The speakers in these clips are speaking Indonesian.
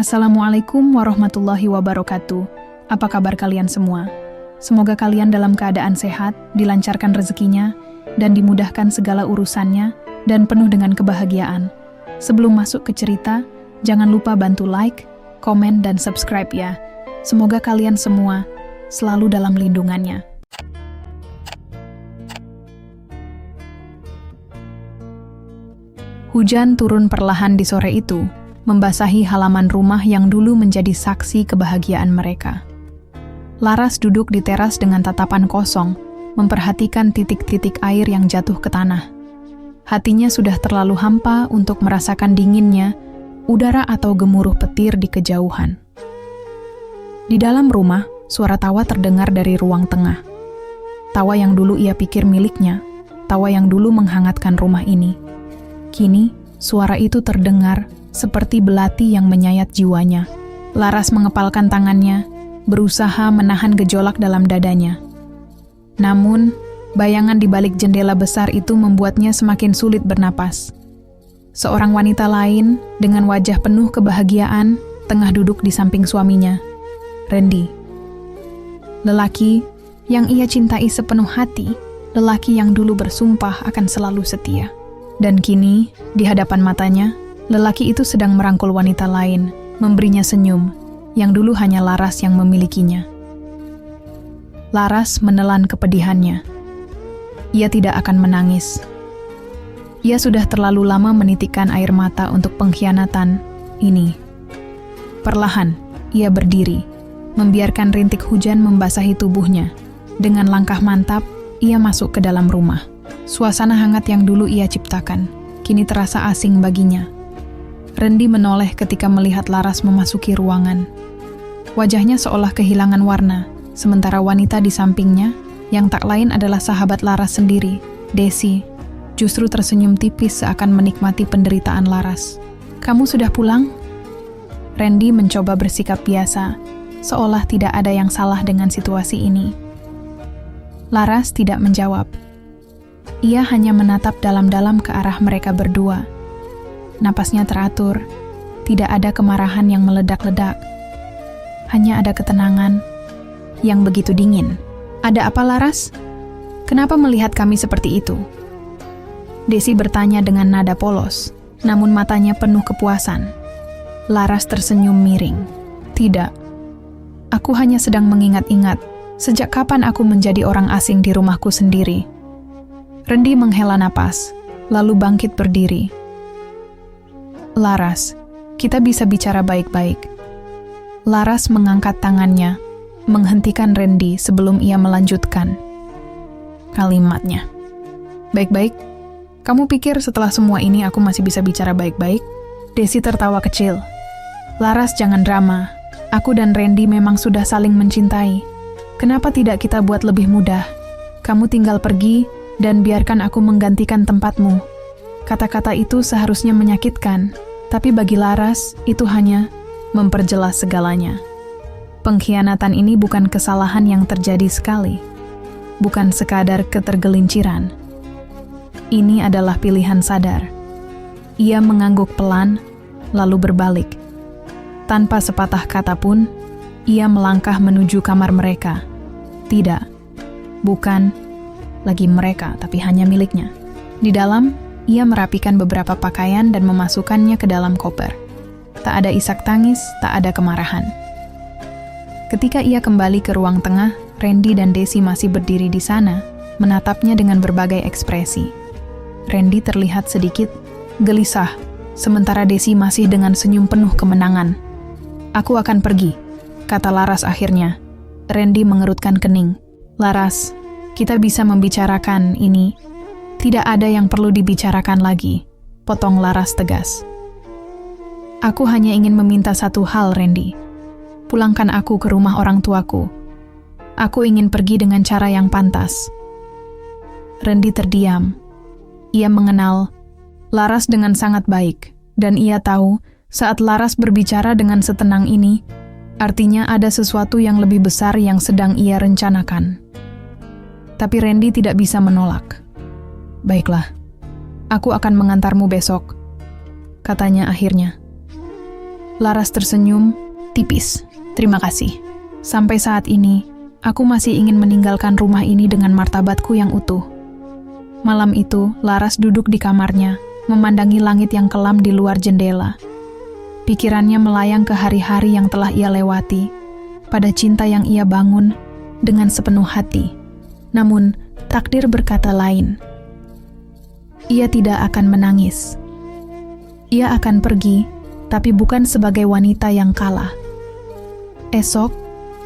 Assalamualaikum warahmatullahi wabarakatuh. Apa kabar kalian semua? Semoga kalian dalam keadaan sehat, dilancarkan rezekinya, dan dimudahkan segala urusannya, dan penuh dengan kebahagiaan. Sebelum masuk ke cerita, jangan lupa bantu like, komen, dan subscribe ya. Semoga kalian semua selalu dalam lindungannya. Hujan turun perlahan di sore itu, membasahi halaman rumah yang dulu menjadi saksi kebahagiaan mereka. Laras duduk di teras dengan tatapan kosong, memperhatikan titik-titik air yang jatuh ke tanah. Hatinya sudah terlalu hampa untuk merasakan dinginnya udara atau gemuruh petir di kejauhan. Di dalam rumah, suara tawa terdengar dari ruang tengah. Tawa yang dulu ia pikir miliknya, tawa yang dulu menghangatkan rumah ini. Kini, suara itu terdengar seperti belati yang menyayat jiwanya. Laras mengepalkan tangannya, berusaha menahan gejolak dalam dadanya. Namun, bayangan di balik jendela besar itu membuatnya semakin sulit bernapas. Seorang wanita lain, dengan wajah penuh kebahagiaan, tengah duduk di samping suaminya, Randy. Lelaki yang ia cintai sepenuh hati, lelaki yang dulu bersumpah akan selalu setia. Dan kini, di hadapan matanya, lelaki itu sedang merangkul wanita lain, memberinya senyum, yang dulu hanya Laras yang memilikinya. Laras menelan kepedihannya. Ia tidak akan menangis. Ia sudah terlalu lama menitikkan air mata untuk pengkhianatan ini. Perlahan, ia berdiri, membiarkan rintik hujan membasahi tubuhnya. Dengan langkah mantap, ia masuk ke dalam rumah. Suasana hangat yang dulu ia ciptakan, kini terasa asing baginya. Randy menoleh ketika melihat Laras memasuki ruangan. Wajahnya seolah kehilangan warna, sementara wanita di sampingnya, yang tak lain adalah sahabat Laras sendiri, Desi, justru tersenyum tipis seakan menikmati penderitaan Laras. "Kamu sudah pulang?" Randy mencoba bersikap biasa, seolah tidak ada yang salah dengan situasi ini. Laras tidak menjawab. Ia hanya menatap dalam-dalam ke arah mereka berdua. Napasnya teratur, tidak ada kemarahan yang meledak-ledak. Hanya ada ketenangan yang begitu dingin. "Ada apa, Laras? Kenapa melihat kami seperti itu?" Desi bertanya dengan nada polos, namun matanya penuh kepuasan. Laras tersenyum miring. "Tidak, aku hanya sedang mengingat-ingat sejak kapan aku menjadi orang asing di rumahku sendiri." Randy menghela napas, lalu bangkit berdiri. "Laras, kita bisa bicara baik-baik." Laras mengangkat tangannya, menghentikan Randy sebelum ia melanjutkan kalimatnya. "Baik-baik? Kamu pikir setelah semua ini aku masih bisa bicara baik-baik?" Desi tertawa kecil. "Laras, jangan drama. Aku dan Randy memang sudah saling mencintai. Kenapa tidak kita buat lebih mudah? Kamu tinggal pergi dan biarkan aku menggantikan tempatmu." Kata-kata itu seharusnya menyakitkan, tapi bagi Laras, itu hanya memperjelas segalanya. Pengkhianatan ini bukan kesalahan yang terjadi sekali, bukan sekadar ketergelinciran. Ini adalah pilihan sadar. Ia mengangguk pelan, lalu berbalik. Tanpa sepatah kata pun, ia melangkah menuju kamar mereka. Tidak, bukan lagi mereka, tapi hanya miliknya. Di dalam, ia merapikan beberapa pakaian dan memasukkannya ke dalam koper. Tak ada isak tangis, tak ada kemarahan. Ketika ia kembali ke ruang tengah, Randy dan Desi masih berdiri di sana, menatapnya dengan berbagai ekspresi. Randy terlihat sedikit gelisah, sementara Desi masih dengan senyum penuh kemenangan. "Aku akan pergi," kata Laras akhirnya. Randy mengerutkan kening. "Laras, kita bisa membicarakan ini. Tidak ada yang perlu dibicarakan lagi," potong Laras tegas. "Aku hanya ingin meminta satu hal, Randy. Pulangkan aku ke rumah orang tuaku. Aku ingin pergi dengan cara yang pantas." Randy terdiam. Ia mengenal Laras dengan sangat baik, dan ia tahu saat Laras berbicara dengan setenang ini, artinya ada sesuatu yang lebih besar yang sedang ia rencanakan. Tapi Randy tidak bisa menolak. "Baiklah, aku akan mengantarmu besok," katanya akhirnya. Laras tersenyum, tipis. Terima kasih. Sampai saat ini, aku masih ingin meninggalkan rumah ini dengan martabatku yang utuh. Malam itu, Laras duduk di kamarnya, memandangi langit yang kelam di luar jendela. Pikirannya melayang ke hari-hari yang telah ia lewati, pada cinta yang ia bangun dengan sepenuh hati. Namun, takdir berkata lain. Ia tidak akan menangis. Ia akan pergi, tapi bukan sebagai wanita yang kalah. Esok,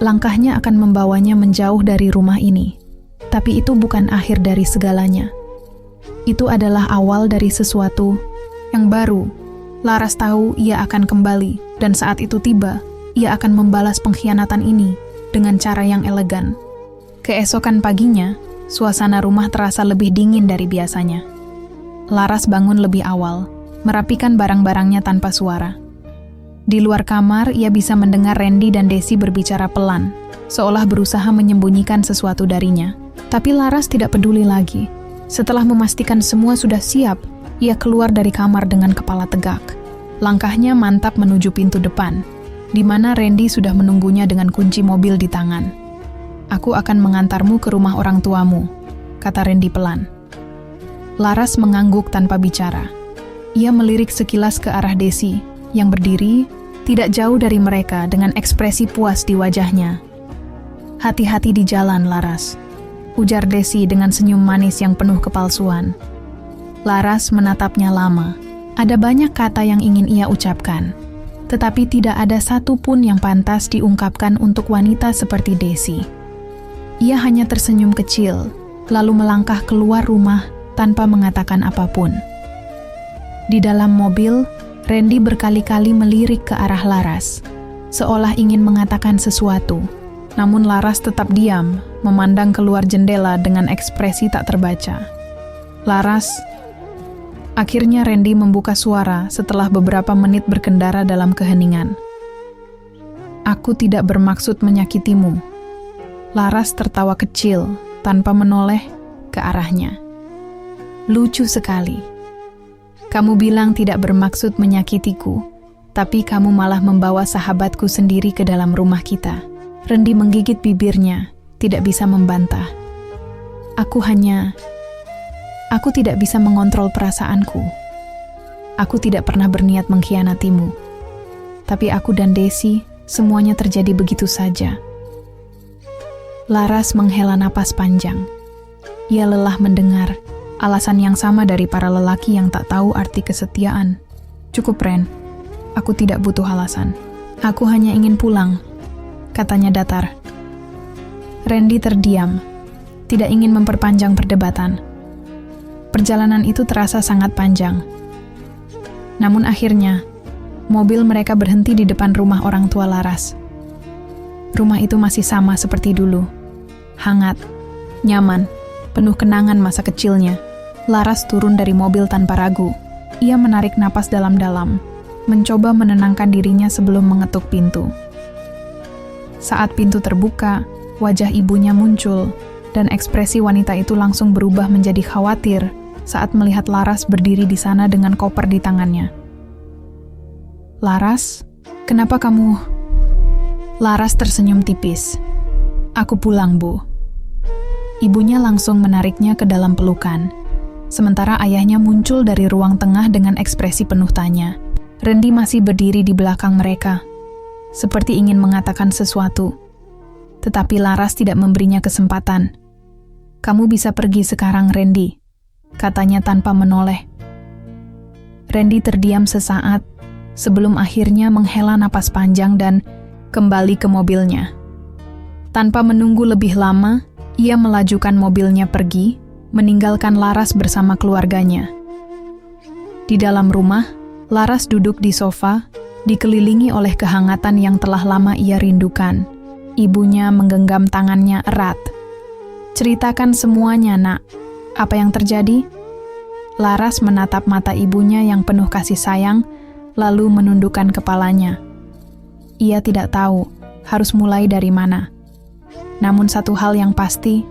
langkahnya akan membawanya menjauh dari rumah ini. Tapi itu bukan akhir dari segalanya. Itu adalah awal dari sesuatu yang baru. Laras tahu ia akan kembali, dan saat itu tiba, ia akan membalas pengkhianatan ini dengan cara yang elegan. Keesokan paginya, suasana rumah terasa lebih dingin dari biasanya. Laras bangun lebih awal, merapikan barang-barangnya tanpa suara. Di luar kamar, ia bisa mendengar Randy dan Desi berbicara pelan, seolah berusaha menyembunyikan sesuatu darinya. Tapi Laras tidak peduli lagi. Setelah memastikan semua sudah siap, ia keluar dari kamar dengan kepala tegak. Langkahnya mantap menuju pintu depan, di mana Randy sudah menunggunya dengan kunci mobil di tangan. "Aku akan mengantarmu ke rumah orang tuamu," kata Randy pelan. Laras mengangguk tanpa bicara. Ia melirik sekilas ke arah Desi, yang berdiri tidak jauh dari mereka dengan ekspresi puas di wajahnya. "Hati-hati di jalan, Laras," ujar Desi dengan senyum manis yang penuh kepalsuan. Laras menatapnya lama. Ada banyak kata yang ingin ia ucapkan, tetapi tidak ada satu pun yang pantas diungkapkan untuk wanita seperti Desi. Ia hanya tersenyum kecil, lalu melangkah keluar rumah tanpa mengatakan apapun. Di dalam mobil, Randy berkali-kali melirik ke arah Laras, seolah ingin mengatakan sesuatu. Namun Laras tetap diam, memandang keluar jendela dengan ekspresi tak terbaca. "Laras." Akhirnya Randy membuka suara setelah beberapa menit berkendara dalam keheningan. "Aku tidak bermaksud menyakitimu." Laras tertawa kecil, tanpa menoleh ke arahnya. "Lucu sekali. Kamu bilang tidak bermaksud menyakitiku, tapi kamu malah membawa sahabatku sendiri ke dalam rumah kita." Randy menggigit bibirnya, tidak bisa membantah. Aku tidak bisa mengontrol perasaanku. Aku tidak pernah berniat mengkhianatimu. Tapi aku dan Desi, semuanya terjadi begitu saja." Laras menghela napas panjang. Ia lelah mendengar alasan yang sama dari para lelaki yang tak tahu arti kesetiaan. "Cukup, Ren. Aku tidak butuh alasan. Aku hanya ingin pulang," katanya datar. Randy terdiam, tidak ingin memperpanjang perdebatan. Perjalanan itu terasa sangat panjang. Namun akhirnya, mobil mereka berhenti di depan rumah orang tua Laras. Rumah itu masih sama seperti dulu. Hangat, nyaman, penuh kenangan masa kecilnya. Laras turun dari mobil tanpa ragu. Ia menarik napas dalam-dalam, mencoba menenangkan dirinya sebelum mengetuk pintu. Saat pintu terbuka, wajah ibunya muncul, dan ekspresi wanita itu langsung berubah menjadi khawatir saat melihat Laras berdiri di sana dengan koper di tangannya. "Laras, kenapa kamu?" Laras tersenyum tipis. "Aku pulang, Bu." Ibunya langsung menariknya ke dalam pelukan, sementara ayahnya muncul dari ruang tengah dengan ekspresi penuh tanya. Randy masih berdiri di belakang mereka, seperti ingin mengatakan sesuatu. Tetapi Laras tidak memberinya kesempatan. "Kamu bisa pergi sekarang, Randy," katanya tanpa menoleh. Randy terdiam sesaat, sebelum akhirnya menghela napas panjang dan kembali ke mobilnya. Tanpa menunggu lebih lama, ia melajukan mobilnya pergi, meninggalkan Laras bersama keluarganya. Di dalam rumah, Laras duduk di sofa, dikelilingi oleh kehangatan yang telah lama ia rindukan. Ibunya menggenggam tangannya erat. "Ceritakan semuanya, Nak. Apa yang terjadi?" Laras menatap mata ibunya yang penuh kasih sayang, lalu menundukkan kepalanya. Ia tidak tahu harus mulai dari mana. Namun satu hal yang pasti,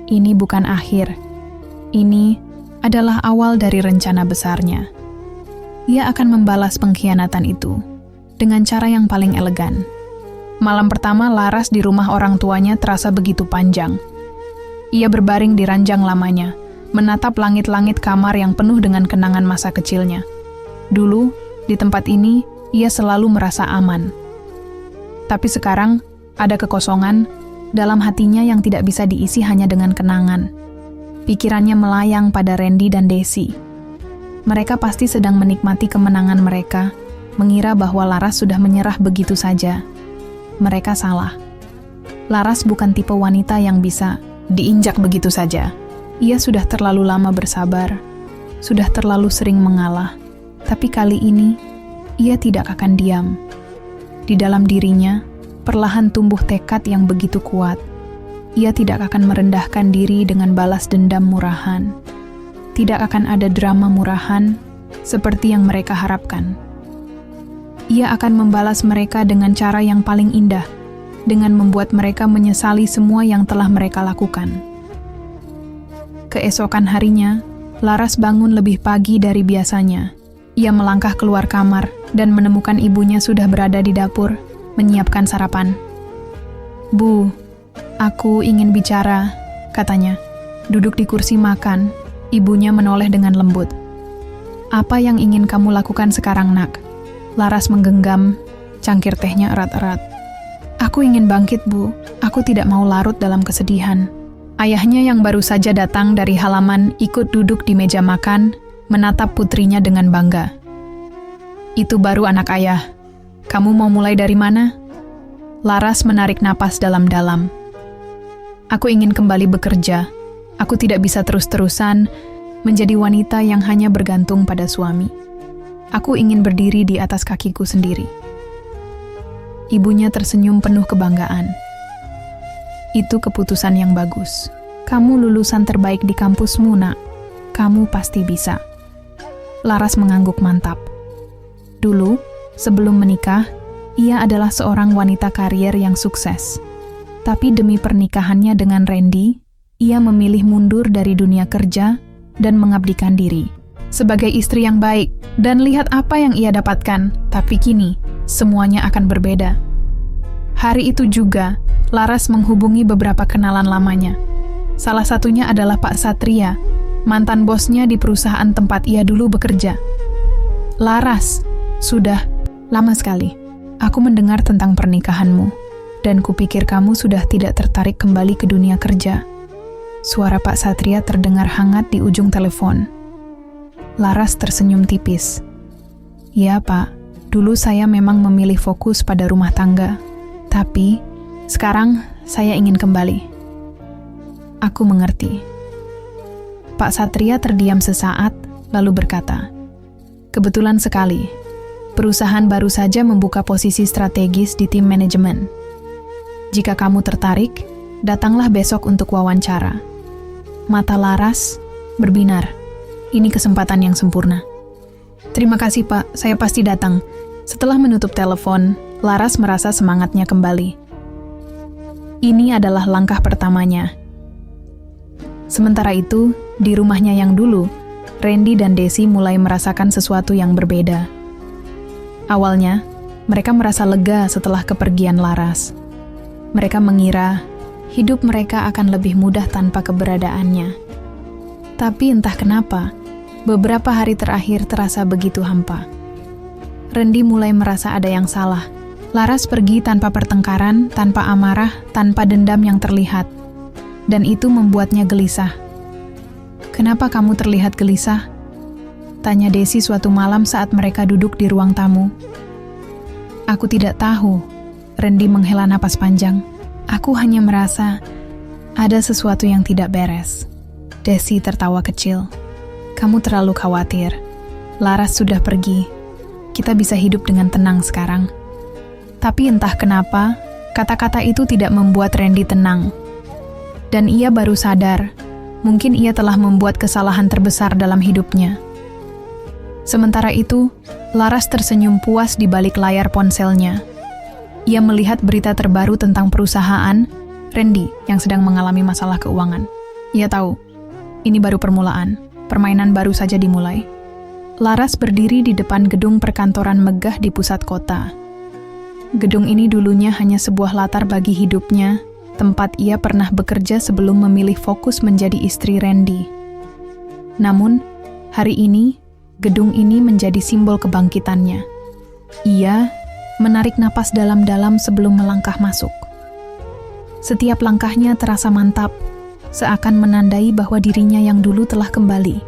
ini bukan akhir. Ini adalah awal dari rencana besarnya. Ia akan membalas pengkhianatan itu. dengan cara yang paling elegan. Malam pertama Laras di rumah orang tuanya terasa begitu panjang. Ia berbaring di ranjang lamanya, menatap langit-langit kamar yang penuh dengan kenangan masa kecilnya. Dulu, di tempat ini, ia selalu merasa aman. Tapi sekarang, ada kekosongan dalam hatinya yang tidak bisa diisi hanya dengan kenangan. Pikirannya melayang pada Randy dan Desi. Mereka pasti sedang menikmati kemenangan mereka, mengira bahwa Laras sudah menyerah begitu saja. Mereka salah. Laras bukan tipe wanita yang bisa diinjak begitu saja. Ia sudah terlalu lama bersabar, sudah terlalu sering mengalah. Tapi kali ini, ia tidak akan diam. Di dalam dirinya, perlahan tumbuh tekad yang begitu kuat. Ia tidak akan merendahkan diri dengan balas dendam murahan. Tidak akan ada drama murahan seperti yang mereka harapkan. Ia akan membalas mereka dengan cara yang paling indah, dengan membuat mereka menyesali semua yang telah mereka lakukan. Keesokan harinya, Laras bangun lebih pagi dari biasanya. Ia melangkah keluar kamar dan menemukan ibunya sudah berada di dapur, menyiapkan sarapan. "Bu, aku ingin bicara," katanya. Duduk di kursi makan, ibunya menoleh dengan lembut. "Apa yang ingin kamu lakukan sekarang, Nak?" Laras menggenggam, cangkir tehnya erat-erat. "Aku ingin bangkit, Bu. Aku tidak mau larut dalam kesedihan." Ayahnya yang baru saja datang dari halaman ikut duduk di meja makan, menatap putrinya dengan bangga. "Itu baru anak ayah. Kamu mau mulai dari mana?" Laras menarik napas dalam-dalam. "Aku ingin kembali bekerja. Aku tidak bisa terus-terusan menjadi wanita yang hanya bergantung pada suami. Aku ingin berdiri di atas kakiku sendiri." Ibunya tersenyum penuh kebanggaan. "Itu keputusan yang bagus. Kamu lulusan terbaik di kampusmu, Nak. Kamu pasti bisa." Laras mengangguk mantap. Dulu, sebelum menikah, ia adalah seorang wanita karier yang sukses. Tapi demi pernikahannya dengan Randy, ia memilih mundur dari dunia kerja dan mengabdikan diri sebagai istri yang baik, dan lihat apa yang ia dapatkan. Tapi kini, semuanya akan berbeda. Hari itu juga, Laras menghubungi beberapa kenalan lamanya. Salah satunya adalah Pak Satria, mantan bosnya di perusahaan tempat ia dulu bekerja. "Laras, sudah lama sekali aku mendengar tentang pernikahanmu, dan kupikir kamu sudah tidak tertarik kembali ke dunia kerja." Suara Pak Satria terdengar hangat di ujung telepon. Laras tersenyum tipis. "Ya, Pak, dulu saya memang memilih fokus pada rumah tangga. Tapi, sekarang saya ingin kembali." "Aku mengerti." Pak Satria terdiam sesaat, lalu berkata, "Kebetulan sekali, perusahaan baru saja membuka posisi strategis di tim manajemen. Jika kamu tertarik, datanglah besok untuk wawancara." Mata Laras berbinar. Ini kesempatan yang sempurna. "Terima kasih, Pak, saya pasti datang." Setelah menutup telepon, Laras merasa semangatnya kembali. Ini adalah langkah pertamanya. Sementara itu, di rumahnya yang dulu, Randy dan Desi mulai merasakan sesuatu yang berbeda. Awalnya, mereka merasa lega setelah kepergian Laras. Mereka mengira hidup mereka akan lebih mudah tanpa keberadaannya. Tapi entah kenapa, beberapa hari terakhir terasa begitu hampa. Randy mulai merasa ada yang salah. Laras pergi tanpa pertengkaran, tanpa amarah, tanpa dendam yang terlihat. Dan itu membuatnya gelisah. "Kenapa kamu terlihat gelisah?" tanya Desi suatu malam saat mereka duduk di ruang tamu. "Aku tidak tahu." Randy menghela napas panjang. "Aku hanya merasa ada sesuatu yang tidak beres." Desi tertawa kecil. "Kamu terlalu khawatir. Laras sudah pergi. Kita bisa hidup dengan tenang sekarang." Tapi entah kenapa, kata-kata itu tidak membuat Randy tenang. Dan ia baru sadar, mungkin ia telah membuat kesalahan terbesar dalam hidupnya. Sementara itu, Laras tersenyum puas di balik layar ponselnya. Ia melihat berita terbaru tentang perusahaan Randy yang sedang mengalami masalah keuangan. Ia tahu, ini baru permulaan, permainan baru saja dimulai. Laras berdiri di depan gedung perkantoran megah di pusat kota. Gedung ini dulunya hanya sebuah latar bagi hidupnya, tempat ia pernah bekerja sebelum memilih fokus menjadi istri Randy. Namun, hari ini, gedung ini menjadi simbol kebangkitannya. Ia menarik napas dalam-dalam sebelum melangkah masuk. Setiap langkahnya terasa mantap, seakan menandai bahwa dirinya yang dulu telah kembali.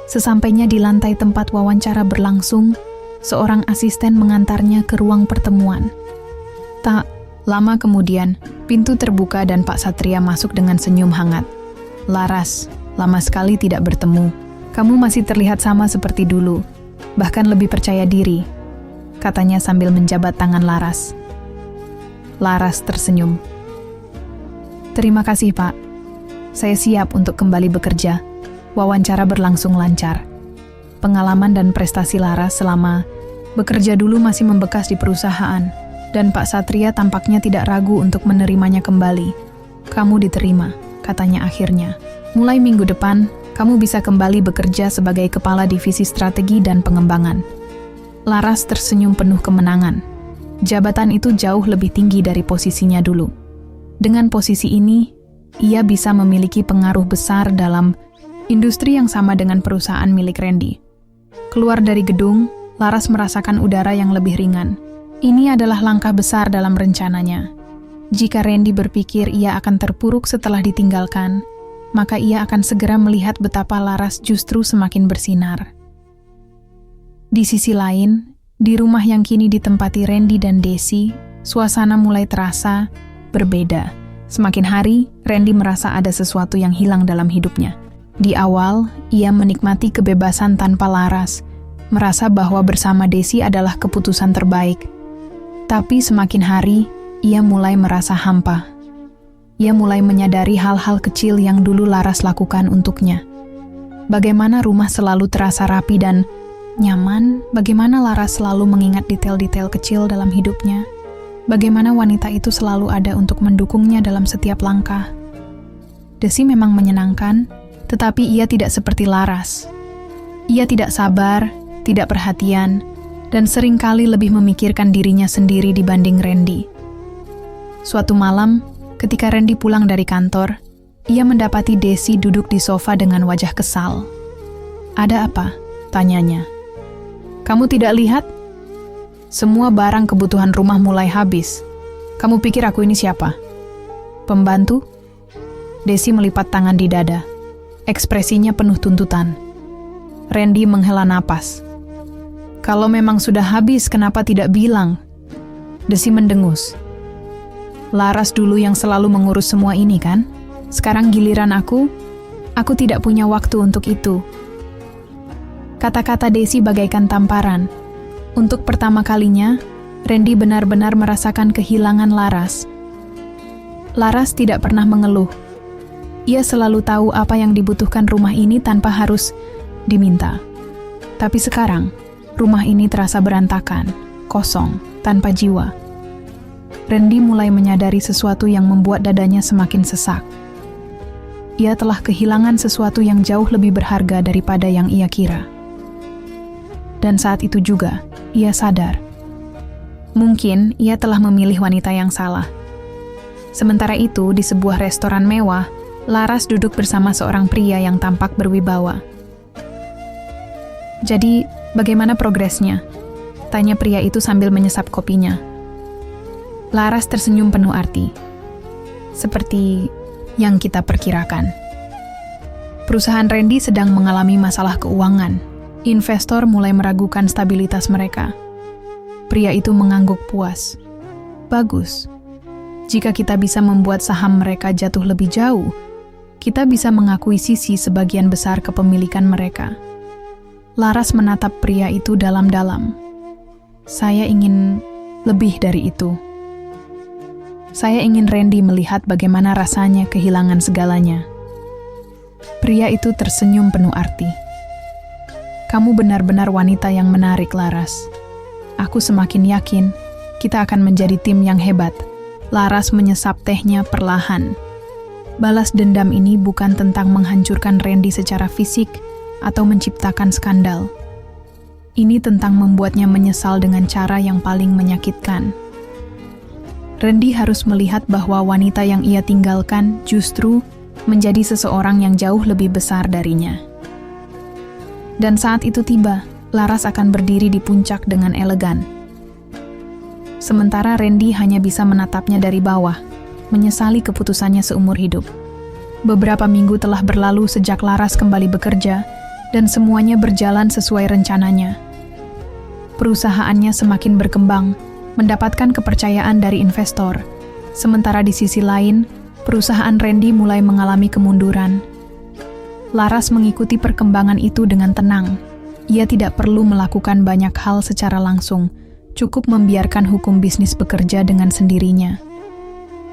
Sesampainya di lantai tempat wawancara berlangsung, seorang asisten mengantarnya ke ruang pertemuan. Tak lama kemudian, pintu terbuka dan Pak Satria masuk dengan senyum hangat. "Laras, lama sekali tidak bertemu. Kamu masih terlihat sama seperti dulu, bahkan lebih percaya diri," katanya sambil menjabat tangan Laras. Laras tersenyum. "Terima kasih, Pak. Saya siap untuk kembali bekerja." Wawancara berlangsung lancar. Pengalaman dan prestasi Laras selama bekerja dulu masih membekas di perusahaan, dan Pak Satria tampaknya tidak ragu untuk menerimanya kembali. "Kamu diterima," katanya akhirnya. "Mulai minggu depan, kamu bisa kembali bekerja sebagai Kepala Divisi Strategi dan Pengembangan." Laras tersenyum penuh kemenangan. Jabatan itu jauh lebih tinggi dari posisinya dulu. Dengan posisi ini, ia bisa memiliki pengaruh besar dalam industri yang sama dengan perusahaan milik Randy. Keluar dari gedung, Laras merasakan udara yang lebih ringan. Ini adalah langkah besar dalam rencananya. Jika Randy berpikir ia akan terpuruk setelah ditinggalkan, maka ia akan segera melihat betapa Laras justru semakin bersinar. Di sisi lain, di rumah yang kini ditempati Randy dan Desi, suasana mulai terasa berbeda. Semakin hari, Randy merasa ada sesuatu yang hilang dalam hidupnya. Di awal, ia menikmati kebebasan tanpa Laras, merasa bahwa bersama Desi adalah keputusan terbaik. Tapi semakin hari, ia mulai merasa hampa. Ia mulai menyadari hal-hal kecil yang dulu Laras lakukan untuknya. Bagaimana rumah selalu terasa rapi dan nyaman, bagaimana Laras selalu mengingat detail-detail kecil dalam hidupnya, bagaimana wanita itu selalu ada untuk mendukungnya dalam setiap langkah. Desi memang menyenangkan, tetapi ia tidak seperti Laras. Ia tidak sabar, tidak perhatian, dan seringkali lebih memikirkan dirinya sendiri dibanding Randy. Suatu malam, ketika Randy pulang dari kantor, ia mendapati Desi duduk di sofa dengan wajah kesal. "Ada apa?" tanyanya. "Kamu tidak lihat? Semua barang kebutuhan rumah mulai habis. Kamu pikir aku ini siapa? Pembantu?" Desi melipat tangan di dada. Ekspresinya penuh tuntutan. Randy menghela napas. "Kalau memang sudah habis, kenapa tidak bilang?" Desi mendengus. "Laras dulu yang selalu mengurus semua ini kan? Sekarang giliran aku tidak punya waktu untuk itu." Kata-kata Desi bagaikan tamparan. Untuk pertama kalinya, Randy benar-benar merasakan kehilangan Laras. Laras tidak pernah mengeluh. Ia selalu tahu apa yang dibutuhkan rumah ini tanpa harus diminta. Tapi sekarang, rumah ini terasa berantakan, kosong, tanpa jiwa. Randy mulai menyadari sesuatu yang membuat dadanya semakin sesak. Ia telah kehilangan sesuatu yang jauh lebih berharga daripada yang ia kira. Dan saat itu juga, ia sadar. Mungkin ia telah memilih wanita yang salah. Sementara itu, di sebuah restoran mewah, Laras duduk bersama seorang pria yang tampak berwibawa. "Jadi, bagaimana progresnya?" tanya pria itu sambil menyesap kopinya. Laras tersenyum penuh arti. "Seperti yang kita perkirakan. Perusahaan Randy sedang mengalami masalah keuangan. Investor mulai meragukan stabilitas mereka." Pria itu mengangguk puas. "Bagus. Jika kita bisa membuat saham mereka jatuh lebih jauh, kita bisa mengakuisisi sebagian besar kepemilikan mereka." Laras menatap pria itu dalam-dalam. "Saya ingin lebih dari itu. Saya ingin Randy melihat bagaimana rasanya kehilangan segalanya." Pria itu tersenyum penuh arti. "Kamu benar-benar wanita yang menarik, Laras. Aku semakin yakin kita akan menjadi tim yang hebat." Laras menyesap tehnya perlahan. Balas dendam ini bukan tentang menghancurkan Randy secara fisik atau menciptakan skandal. Ini tentang membuatnya menyesal dengan cara yang paling menyakitkan. Randy harus melihat bahwa wanita yang ia tinggalkan justru menjadi seseorang yang jauh lebih besar darinya. Dan saat itu tiba, Laras akan berdiri di puncak dengan elegan. Sementara Randy hanya bisa menatapnya dari bawah, menyesali keputusannya seumur hidup. Beberapa minggu telah berlalu sejak Laras kembali bekerja, dan semuanya berjalan sesuai rencananya. Perusahaannya semakin berkembang, mendapatkan kepercayaan dari investor. Sementara di sisi lain, perusahaan Randy mulai mengalami kemunduran. Laras mengikuti perkembangan itu dengan tenang. Ia tidak perlu melakukan banyak hal secara langsung, cukup membiarkan hukum bisnis bekerja dengan sendirinya.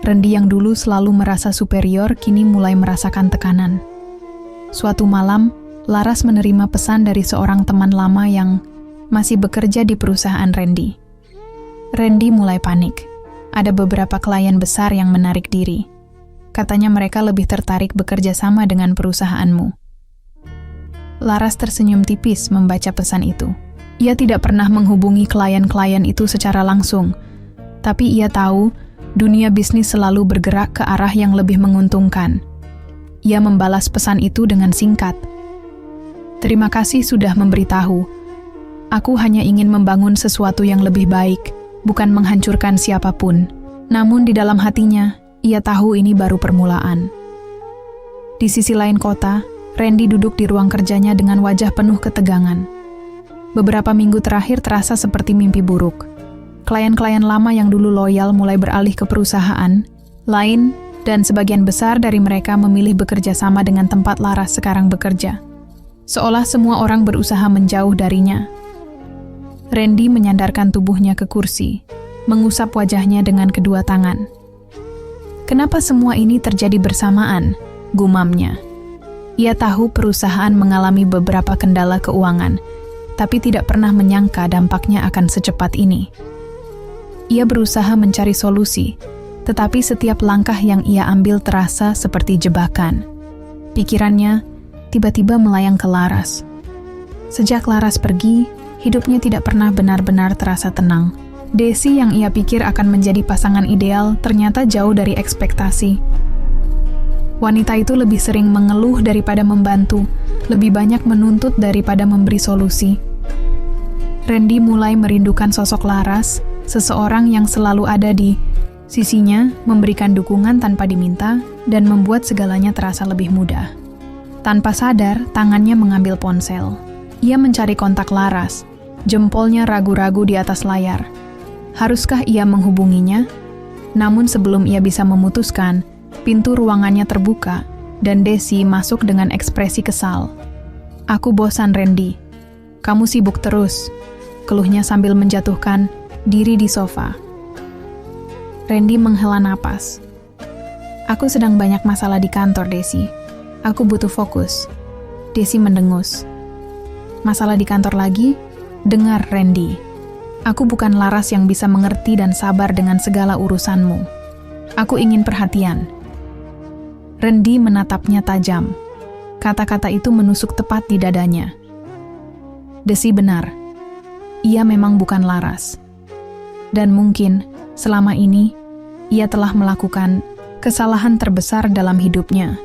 Randy yang dulu selalu merasa superior kini mulai merasakan tekanan. Suatu malam, Laras menerima pesan dari seorang teman lama yang masih bekerja di perusahaan Randy. Randy mulai panik. Ada beberapa klien besar yang menarik diri. Katanya mereka lebih tertarik bekerja sama dengan perusahaanmu. Laras tersenyum tipis membaca pesan itu. Ia tidak pernah menghubungi klien-klien itu secara langsung, tapi ia tahu dunia bisnis selalu bergerak ke arah yang lebih menguntungkan. Ia membalas pesan itu dengan singkat. Terima kasih sudah memberitahu. Aku hanya ingin membangun sesuatu yang lebih baik, bukan menghancurkan siapapun. Namun di dalam hatinya, ia tahu ini baru permulaan. Di sisi lain kota, Randy duduk di ruang kerjanya dengan wajah penuh ketegangan. Beberapa minggu terakhir terasa seperti mimpi buruk. Klien-klien lama yang dulu loyal mulai beralih ke perusahaan lain, dan sebagian besar dari mereka memilih bekerja sama dengan tempat Laras sekarang bekerja. Seolah semua orang berusaha menjauh darinya. Randy menyandarkan tubuhnya ke kursi, mengusap wajahnya dengan kedua tangan. Kenapa semua ini terjadi bersamaan? Gumamnya. Ia tahu perusahaan mengalami beberapa kendala keuangan, tapi tidak pernah menyangka dampaknya akan secepat ini. Ia berusaha mencari solusi, tetapi setiap langkah yang ia ambil terasa seperti jebakan. Pikirannya tiba-tiba melayang ke Laras. Sejak Laras pergi, hidupnya tidak pernah benar-benar terasa tenang. Desi yang ia pikir akan menjadi pasangan ideal ternyata jauh dari ekspektasi. Wanita itu lebih sering mengeluh daripada membantu, lebih banyak menuntut daripada memberi solusi. Randy mulai merindukan sosok Laras, seseorang yang selalu ada di sisinya, memberikan dukungan tanpa diminta, dan membuat segalanya terasa lebih mudah. Tanpa sadar, tangannya mengambil ponsel. Ia mencari kontak Laras. Jempolnya ragu-ragu di atas layar. Haruskah ia menghubunginya? Namun sebelum ia bisa memutuskan, pintu ruangannya terbuka, dan Desi masuk dengan ekspresi kesal. Aku bosan, Randy. Kamu sibuk terus, keluhnya sambil menjatuhkan diri di sofa. Randy menghela napas. Aku sedang banyak masalah di kantor, Desi. Aku butuh fokus. Desi mendengus. Masalah di kantor lagi? Dengar, Randy. Aku bukan Laras yang bisa mengerti dan sabar dengan segala urusanmu. Aku ingin perhatian. Randy menatapnya tajam. Kata-kata itu menusuk tepat di dadanya. Desi benar. Ia memang bukan Laras. Dan mungkin, selama ini, ia telah melakukan kesalahan terbesar dalam hidupnya.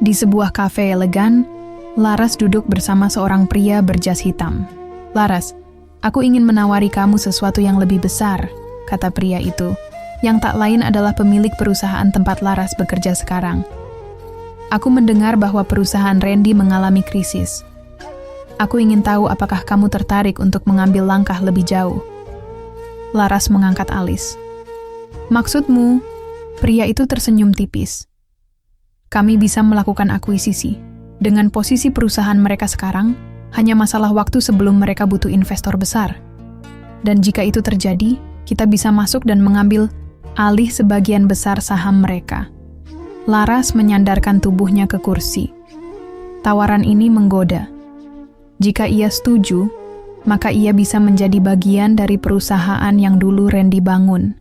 Di sebuah kafe elegan, Laras duduk bersama seorang pria berjas hitam. Laras, aku ingin menawari kamu sesuatu yang lebih besar, kata pria itu, yang tak lain adalah pemilik perusahaan tempat Laras bekerja sekarang. Aku mendengar bahwa perusahaan Randy mengalami krisis. Aku ingin tahu apakah kamu tertarik untuk mengambil langkah lebih jauh. Laras mengangkat alis. Maksudmu? Pria itu tersenyum tipis. Kami bisa melakukan akuisisi. Dengan posisi perusahaan mereka sekarang, hanya masalah waktu sebelum mereka butuh investor besar. Dan jika itu terjadi, kita bisa masuk dan mengambil alih sebagian besar saham mereka. Laras menyandarkan tubuhnya ke kursi. Tawaran ini menggoda. Jika ia setuju, maka ia bisa menjadi bagian dari perusahaan yang dulu Randy bangun.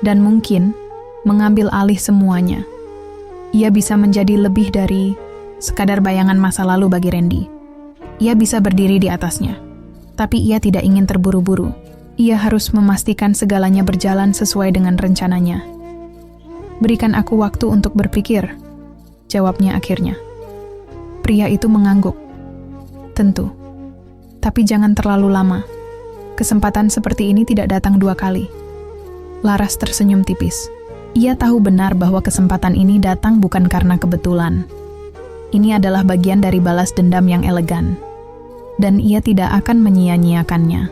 Dan mungkin mengambil alih semuanya. Ia bisa menjadi lebih dari sekadar bayangan masa lalu bagi Randy. Ia bisa berdiri di atasnya. Tapi ia tidak ingin terburu-buru. Ia harus memastikan segalanya berjalan sesuai dengan rencananya. "Berikan aku waktu untuk berpikir," jawabnya akhirnya. Pria itu mengangguk. "Tentu. Tapi jangan terlalu lama. Kesempatan seperti ini tidak datang 2 kali." Laras tersenyum tipis. Ia tahu benar bahwa kesempatan ini datang bukan karena kebetulan. Ini adalah bagian dari balas dendam yang elegan. Dan ia tidak akan menyia-nyiakannya.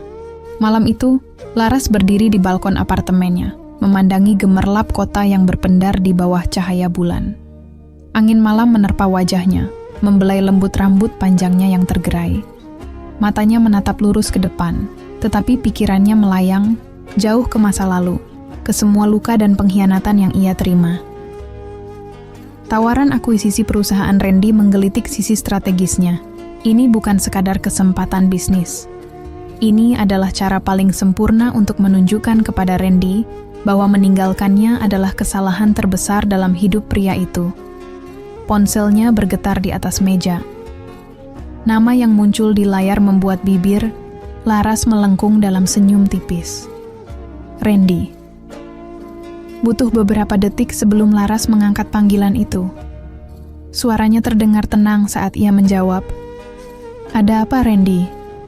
Malam itu, Laras berdiri di balkon apartemennya, memandangi gemerlap kota yang berpendar di bawah cahaya bulan. Angin malam menerpa wajahnya, membelai lembut rambut panjangnya yang tergerai. Matanya menatap lurus ke depan, tetapi pikirannya melayang jauh ke masa lalu, ke semua luka dan pengkhianatan yang ia terima. Tawaran akuisisi perusahaan Randy menggelitik sisi strategisnya. Ini bukan sekadar kesempatan bisnis. Ini adalah cara paling sempurna untuk menunjukkan kepada Randy bahwa meninggalkannya adalah kesalahan terbesar dalam hidup pria itu. Ponselnya bergetar di atas meja. Nama yang muncul di layar membuat bibir Laras melengkung dalam senyum tipis. Randy. Butuh beberapa detik sebelum Laras mengangkat panggilan itu. Suaranya terdengar tenang saat ia menjawab. "Ada apa, Randy?"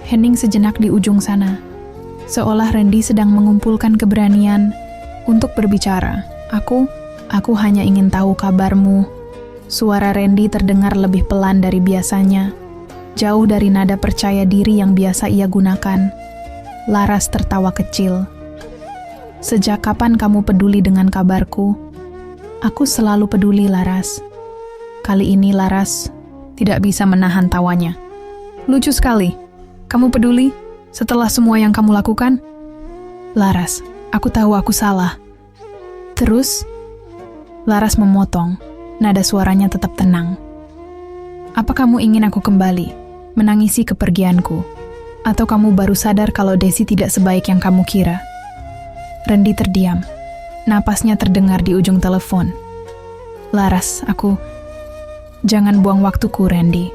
Hening sejenak di ujung sana. Seolah Randy sedang mengumpulkan keberanian untuk berbicara. Aku hanya ingin tahu kabarmu." Suara Randy terdengar lebih pelan dari biasanya, jauh dari nada percaya diri yang biasa ia gunakan. Laras tertawa kecil. "Sejak kapan kamu peduli dengan kabarku?" "Aku selalu peduli, Laras." Kali ini Laras tidak bisa menahan tawanya. "Lucu sekali. Kamu peduli setelah semua yang kamu lakukan?" "Laras, aku tahu aku salah." "Terus?" Laras memotong, nada suaranya tetap tenang. "Apa kamu ingin aku kembali, menangisi kepergianku? Atau kamu baru sadar kalau Desi tidak sebaik yang kamu kira?" Randy terdiam. Napasnya terdengar di ujung telepon. "Laras, Jangan buang waktuku, Randy."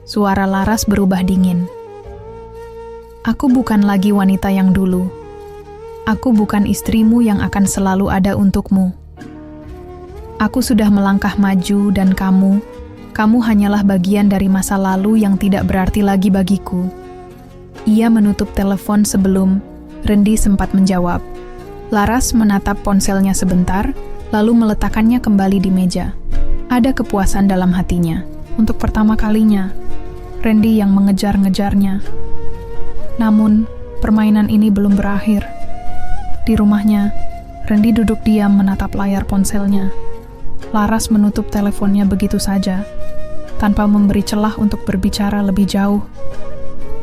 Suara Laras berubah dingin. "Aku bukan lagi wanita yang dulu. Aku bukan istrimu yang akan selalu ada untukmu. Aku sudah melangkah maju dan kamu hanyalah bagian dari masa lalu yang tidak berarti lagi bagiku." Ia menutup telepon sebelum Randy sempat menjawab. Laras menatap ponselnya sebentar, lalu meletakkannya kembali di meja. Ada kepuasan dalam hatinya. Untuk pertama kalinya, Randy yang mengejar-ngejarnya. Namun, permainan ini belum berakhir. Di rumahnya, Randy duduk diam menatap layar ponselnya. Laras menutup teleponnya begitu saja, tanpa memberi celah untuk berbicara lebih jauh.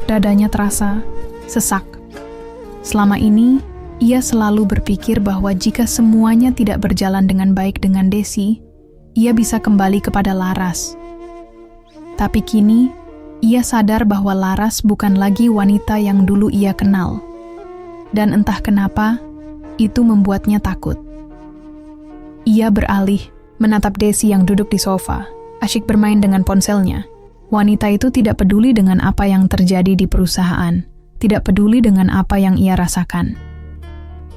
Dadanya terasa sesak. Selama ini, ia selalu berpikir bahwa jika semuanya tidak berjalan dengan baik dengan Desi, ia bisa kembali kepada Laras. Tapi kini, ia sadar bahwa Laras bukan lagi wanita yang dulu ia kenal. Dan entah kenapa, itu membuatnya takut. Ia beralih, menatap Desi yang duduk di sofa, asyik bermain dengan ponselnya. Wanita itu tidak peduli dengan apa yang terjadi di perusahaan, tidak peduli dengan apa yang ia rasakan.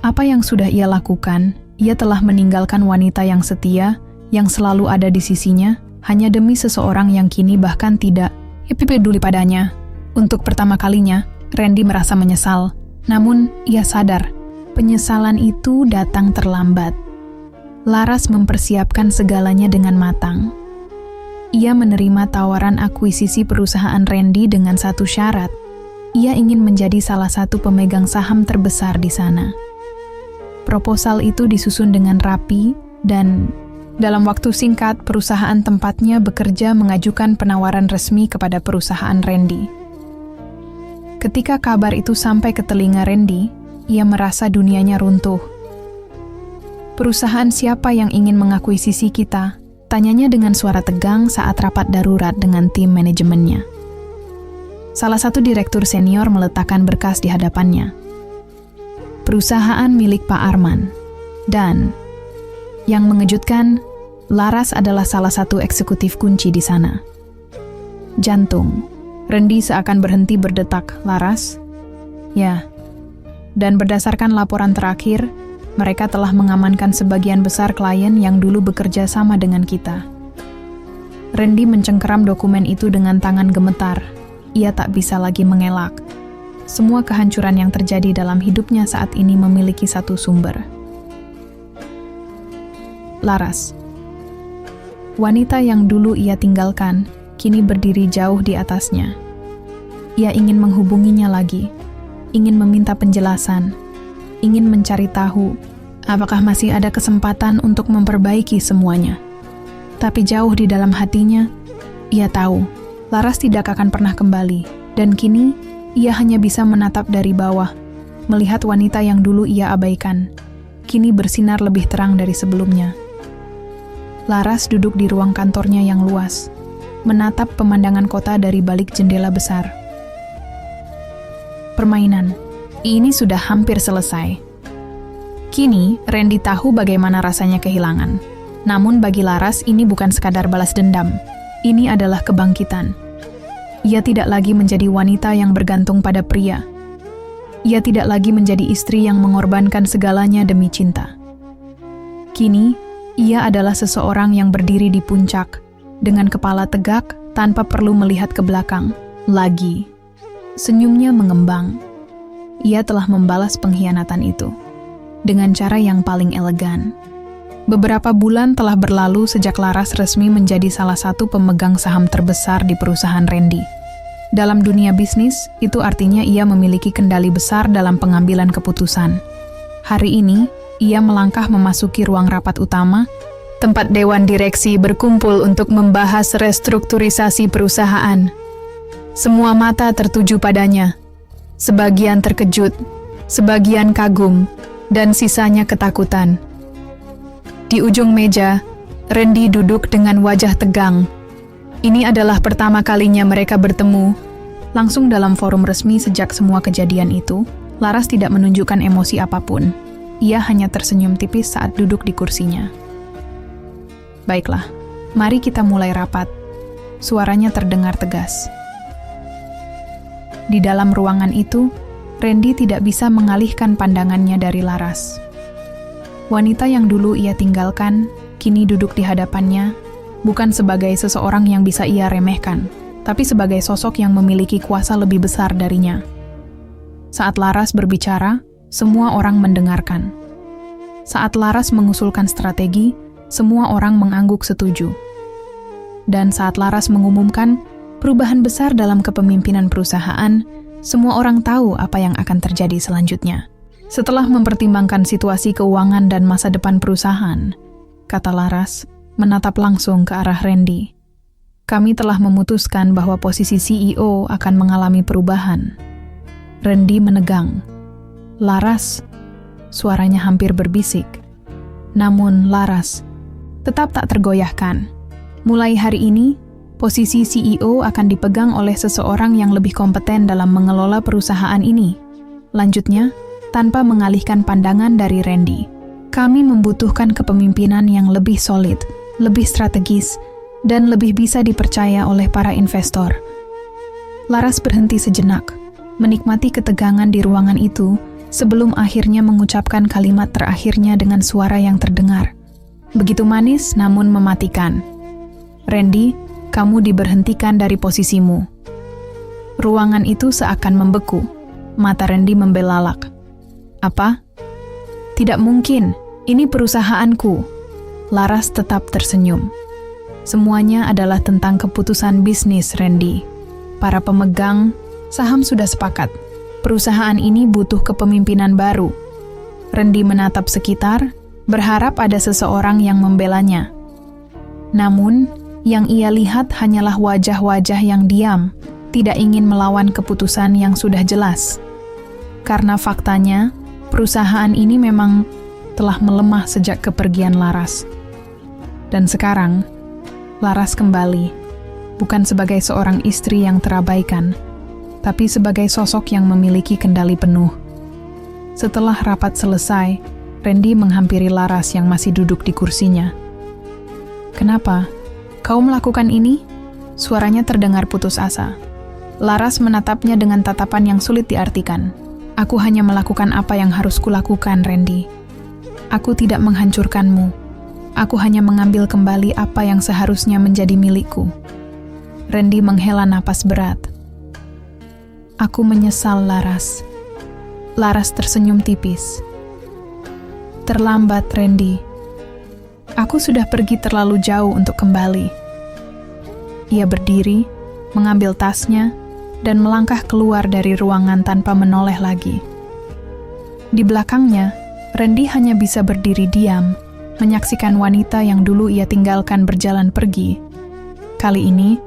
Apa yang sudah ia lakukan, ia telah meninggalkan wanita yang setia, yang selalu ada di sisinya, hanya demi seseorang yang kini bahkan tidak peduli padanya. Untuk pertama kalinya, Randy merasa menyesal. Namun, ia sadar, penyesalan itu datang terlambat. Laras mempersiapkan segalanya dengan matang. Ia menerima tawaran akuisisi perusahaan Randy dengan satu syarat. Ia ingin menjadi salah satu pemegang saham terbesar di sana. Proposal itu disusun dengan rapi dan dalam waktu singkat perusahaan tempatnya bekerja mengajukan penawaran resmi kepada perusahaan Randy. Ketika kabar itu sampai ke telinga Randy, ia merasa dunianya runtuh. "Perusahaan siapa yang ingin mengakuisisi kita?" tanyanya dengan suara tegang saat rapat darurat dengan tim manajemennya. Salah satu direktur senior meletakkan berkas di hadapannya. "Perusahaan milik Pak Arman." Dan yang mengejutkan, Laras adalah salah satu eksekutif kunci di sana. Jantung, Randy seakan berhenti berdetak. Laras? Ya. Dan berdasarkan laporan terakhir, mereka telah mengamankan sebagian besar klien yang dulu bekerja sama dengan kita. Randy mencengkeram dokumen itu dengan tangan gemetar. Ia tak bisa lagi mengelak. Semua kehancuran yang terjadi dalam hidupnya saat ini memiliki satu sumber. Laras. Wanita yang dulu ia tinggalkan, kini berdiri jauh di atasnya. Ia ingin menghubunginya lagi, ingin meminta penjelasan, ingin mencari tahu apakah masih ada kesempatan untuk memperbaiki semuanya. Tapi jauh di dalam hatinya, ia tahu Laras tidak akan pernah kembali, dan kini ia hanya bisa menatap dari bawah, melihat wanita yang dulu ia abaikan, kini bersinar lebih terang dari sebelumnya. Laras duduk di ruang kantornya yang luas, menatap pemandangan kota dari balik jendela besar. Permainan ini sudah hampir selesai. Kini, Randy tahu bagaimana rasanya kehilangan. Namun bagi Laras ini bukan sekadar balas dendam. Ini adalah kebangkitan. Ia tidak lagi menjadi wanita yang bergantung pada pria. Ia tidak lagi menjadi istri yang mengorbankan segalanya demi cinta. Kini, ia adalah seseorang yang berdiri di puncak, dengan kepala tegak tanpa perlu melihat ke belakang. Lagi. Senyumnya mengembang. Ia telah membalas pengkhianatan itu dengan cara yang paling elegan. Beberapa bulan telah berlalu sejak Laras resmi menjadi salah satu pemegang saham terbesar di perusahaan Randy. Dalam dunia bisnis, itu artinya ia memiliki kendali besar dalam pengambilan keputusan. Hari ini, ia melangkah memasuki ruang rapat utama, tempat dewan direksi berkumpul untuk membahas restrukturisasi perusahaan. Semua mata tertuju padanya. Sebagian terkejut, sebagian kagum, dan sisanya ketakutan. Di ujung meja, Randy duduk dengan wajah tegang. Ini adalah pertama kalinya mereka bertemu. Langsung dalam forum resmi sejak semua kejadian itu, Laras tidak menunjukkan emosi apapun. Ia hanya tersenyum tipis saat duduk di kursinya. Baiklah, mari kita mulai rapat. Suaranya terdengar tegas. Di dalam ruangan itu, Randy tidak bisa mengalihkan pandangannya dari Laras. Wanita yang dulu ia tinggalkan, kini duduk di hadapannya, bukan sebagai seseorang yang bisa ia remehkan, tapi sebagai sosok yang memiliki kuasa lebih besar darinya. Saat Laras berbicara, semua orang mendengarkan. Saat Laras mengusulkan strategi, semua orang mengangguk setuju. Dan saat Laras mengumumkan perubahan besar dalam kepemimpinan perusahaan, semua orang tahu apa yang akan terjadi selanjutnya. Setelah mempertimbangkan situasi keuangan dan masa depan perusahaan, kata Laras, menatap langsung ke arah Randy. Kami telah memutuskan bahwa posisi CEO akan mengalami perubahan. Randy menegang. Laras, suaranya hampir berbisik. Namun Laras tetap tak tergoyahkan. Mulai hari ini, posisi CEO akan dipegang oleh seseorang yang lebih kompeten dalam mengelola perusahaan ini. Lanjutnya, tanpa mengalihkan pandangan dari Randy. Kami membutuhkan kepemimpinan yang lebih solid, lebih strategis, dan lebih bisa dipercaya oleh para investor. Laras berhenti sejenak, menikmati ketegangan di ruangan itu sebelum akhirnya mengucapkan kalimat terakhirnya dengan suara yang terdengar. Begitu manis namun mematikan. Randy, kamu diberhentikan dari posisimu. Ruangan itu seakan membeku. Mata Randy membelalak. Apa? Tidak mungkin, ini perusahaanku. Laras tetap tersenyum. Semuanya adalah tentang keputusan bisnis, Randy. Para pemegang saham sudah sepakat. Perusahaan ini butuh kepemimpinan baru. Randy menatap sekitar, berharap ada seseorang yang membelanya. Namun, yang ia lihat hanyalah wajah-wajah yang diam, tidak ingin melawan keputusan yang sudah jelas. Karena faktanya, perusahaan ini memang telah melemah sejak kepergian Laras. Dan sekarang, Laras kembali, bukan sebagai seorang istri yang terabaikan, tapi sebagai sosok yang memiliki kendali penuh. Setelah rapat selesai, Randy menghampiri Laras yang masih duduk di kursinya. Kenapa? Kau melakukan ini? Suaranya terdengar putus asa. Laras menatapnya dengan tatapan yang sulit diartikan. Aku hanya melakukan apa yang harus kulakukan, Randy. Aku tidak menghancurkanmu. Aku hanya mengambil kembali apa yang seharusnya menjadi milikku. Randy menghela napas berat. Aku menyesal, Laras. Laras tersenyum tipis. Terlambat, Randy. Aku sudah pergi terlalu jauh untuk kembali. Ia berdiri, mengambil tasnya, dan melangkah keluar dari ruangan tanpa menoleh lagi. Di belakangnya, Randy hanya bisa berdiri diam, menyaksikan wanita yang dulu ia tinggalkan berjalan pergi. Kali ini,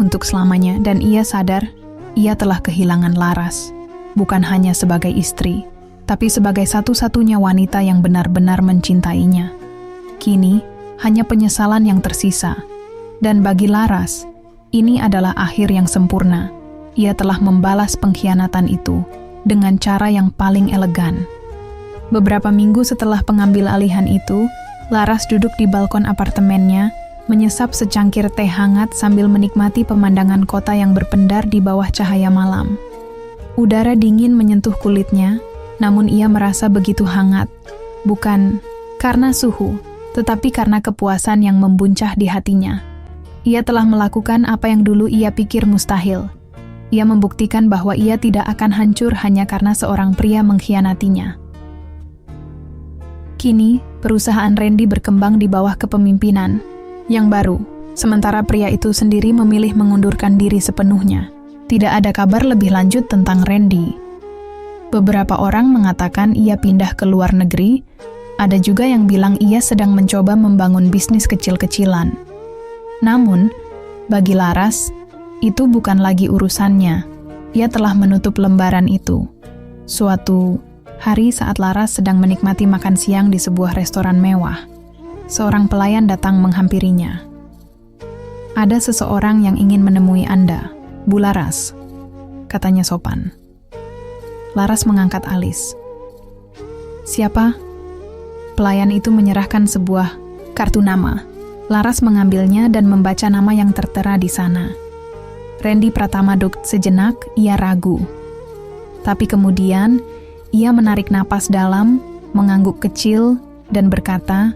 untuk selamanya, dan ia sadar, ia telah kehilangan Laras, bukan hanya sebagai istri, tapi sebagai satu-satunya wanita yang benar-benar mencintainya. Kini, hanya penyesalan yang tersisa. Dan bagi Laras, ini adalah akhir yang sempurna. Ia telah membalas pengkhianatan itu dengan cara yang paling elegan. Beberapa minggu setelah pengambil alihan itu, Laras duduk di balkon apartemennya, menyesap secangkir teh hangat sambil menikmati pemandangan kota yang berpendar di bawah cahaya malam. Udara dingin menyentuh kulitnya, namun ia merasa begitu hangat, bukan karena suhu, tetapi karena kepuasan yang membuncah di hatinya. Ia telah melakukan apa yang dulu ia pikir mustahil. Ia membuktikan bahwa ia tidak akan hancur hanya karena seorang pria mengkhianatinya. Kini, perusahaan Randy berkembang di bawah kepemimpinan yang baru, sementara pria itu sendiri memilih mengundurkan diri sepenuhnya. Tidak ada kabar lebih lanjut tentang Randy. Beberapa orang mengatakan ia pindah ke luar negeri, ada juga yang bilang ia sedang mencoba membangun bisnis kecil-kecilan. Namun, bagi Laras, itu bukan lagi urusannya. Ia telah menutup lembaran itu. Suatu hari saat Laras sedang menikmati makan siang di sebuah restoran mewah, seorang pelayan datang menghampirinya. Ada seseorang yang ingin menemui Anda, Bu Laras, katanya sopan. Laras mengangkat alis. Siapa? Pelayan itu menyerahkan sebuah kartu nama. Laras mengambilnya dan membaca nama yang tertera di sana. Randy Pratama. Sejenak, ia ragu. Tapi kemudian, ia menarik napas dalam, mengangguk kecil, dan berkata,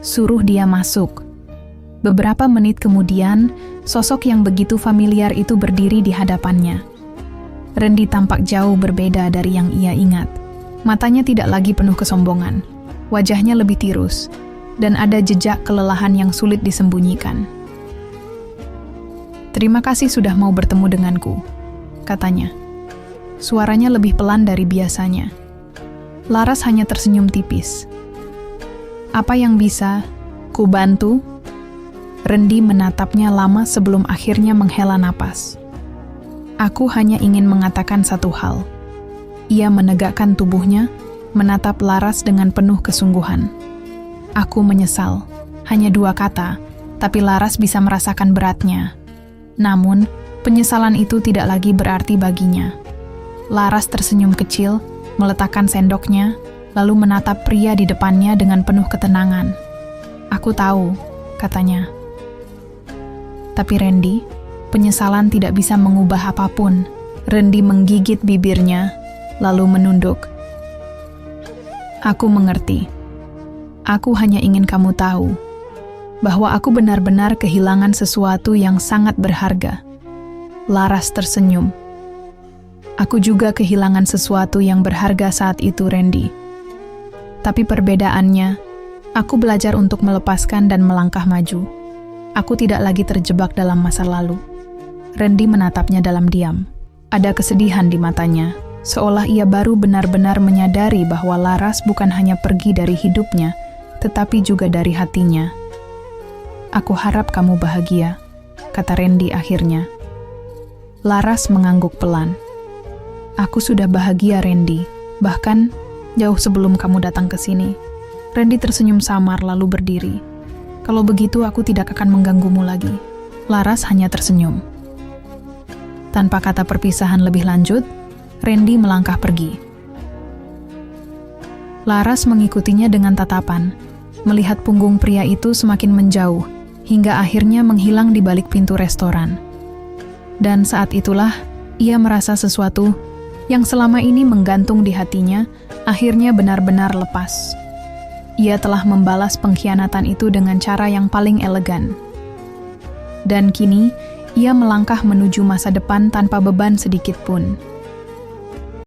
"Suruh dia masuk." Beberapa menit kemudian, sosok yang begitu familiar itu berdiri di hadapannya. Randy tampak jauh berbeda dari yang ia ingat. Matanya tidak lagi penuh kesombongan. Wajahnya lebih tirus, dan ada jejak kelelahan yang sulit disembunyikan. "Terima kasih sudah mau bertemu denganku," katanya. Suaranya lebih pelan dari biasanya. Laras hanya tersenyum tipis. "Apa yang bisa ku bantu?" Randy menatapnya lama sebelum akhirnya menghela napas. "Aku hanya ingin mengatakan satu hal." Ia menegakkan tubuhnya, menatap Laras dengan penuh kesungguhan. "Aku menyesal." Hanya 2 kata, tapi Laras bisa merasakan beratnya. Namun, penyesalan itu tidak lagi berarti baginya. Laras tersenyum kecil, meletakkan sendoknya, lalu menatap pria di depannya dengan penuh ketenangan. "Aku tahu," katanya. Tapi Randy, penyesalan tidak bisa mengubah apapun. Randy menggigit bibirnya, lalu menunduk. "Aku mengerti. Aku hanya ingin kamu tahu bahwa aku benar-benar kehilangan sesuatu yang sangat berharga." Laras tersenyum. "Aku juga kehilangan sesuatu yang berharga saat itu, Randy. Tapi perbedaannya, aku belajar untuk melepaskan dan melangkah maju. Aku tidak lagi terjebak dalam masa lalu." Randy menatapnya dalam diam. Ada kesedihan di matanya, seolah ia baru benar-benar menyadari bahwa Laras bukan hanya pergi dari hidupnya, tetapi juga dari hatinya. "Aku harap kamu bahagia," kata Randy akhirnya. Laras mengangguk pelan. "Aku sudah bahagia, Randy. Bahkan jauh sebelum kamu datang ke sini." Randy tersenyum samar lalu berdiri. "Kalau begitu aku tidak akan mengganggumu lagi." Laras hanya tersenyum. Tanpa kata perpisahan lebih lanjut, Randy melangkah pergi. Laras mengikutinya dengan tatapan, melihat punggung pria itu semakin menjauh, hingga akhirnya menghilang di balik pintu restoran. Dan saat itulah, Ia merasa sesuatu yang selama ini menggantung di hatinya akhirnya benar-benar lepas. Ia telah membalas pengkhianatan itu dengan cara yang paling elegan. Dan kini, ia melangkah menuju masa depan tanpa beban sedikit pun.